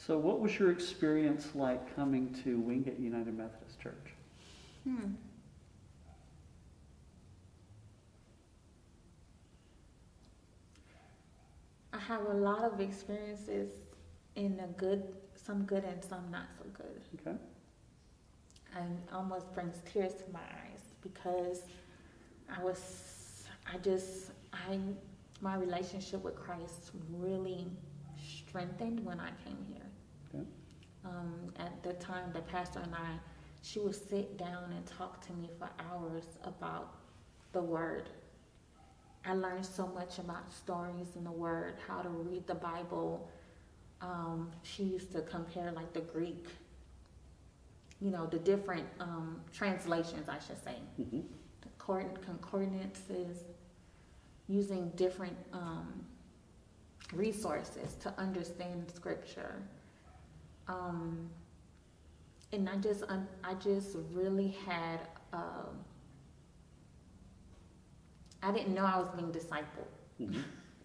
So what was your experience like coming to Wingate United Methodist Church? I have a lot of experiences in some good and some not so good. Okay. And almost brings tears to my eyes because my relationship with Christ really strengthened when I came here. Okay. At the time, the pastor and she would sit down and talk to me for hours about the Word. I learned so much about stories in the Word, how to read the Bible. She used to compare like the Greek, the different translations, I should say, Mm-hmm. the concordances, using different resources to understand Scripture. And I just really had, I didn't know I was being discipled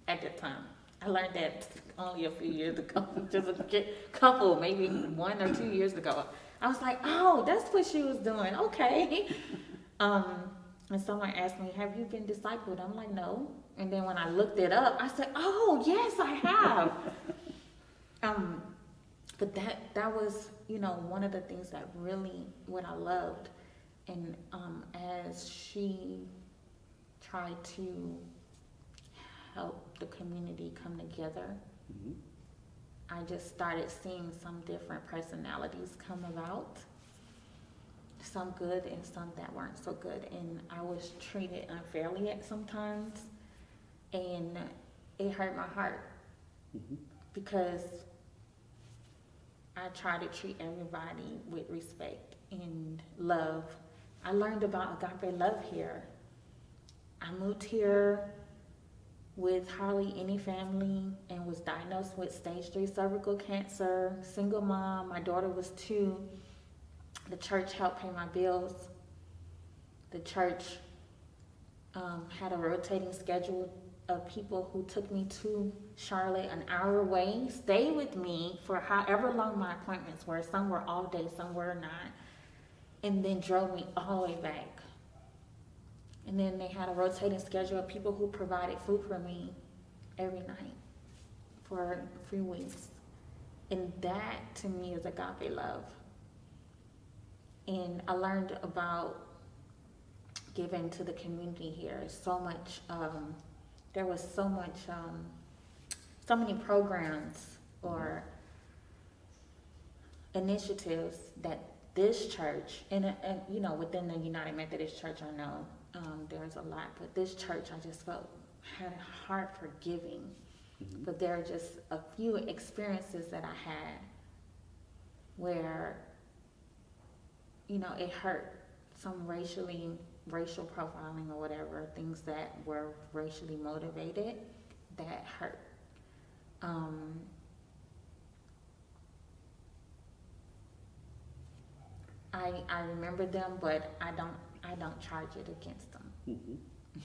at the time. I learned that only a few years ago, just a couple, maybe 1 or 2 years ago. I was like, oh, that's what she was doing. Okay. And someone asked me, have you been discipled? I'm like, no. And then when I looked it up, I said, oh, yes, I have. But that was, one of the things that really, what I loved. And as she tried to help the community come together, I just started seeing some different personalities come about, some good and some that weren't so good. And I was treated unfairly at sometimes, and it hurt my heart because I try to treat everybody with respect and love. I learned about agape love here. I moved here with hardly any family and was diagnosed with stage 3 cervical cancer, single mom. My daughter was 2. The church helped pay my bills. The church had a rotating schedule of people who took me to Charlotte an hour away, stayed with me for however long my appointments were. Some were all day, some were not, and then drove me all the way back. And then they had a rotating schedule of people who provided food for me every night for 3 weeks. And that, to me, is agape love. And I learned about giving to the community here. So much, there was so many programs or initiatives that this church, and within the United Methodist Church, I know there's a lot, but this church, I just felt had a heart for giving. But there are just a few experiences that I had where, it hurt. Some racial profiling or whatever, things that were racially motivated, that hurt. I remember them, but I don't charge it against them.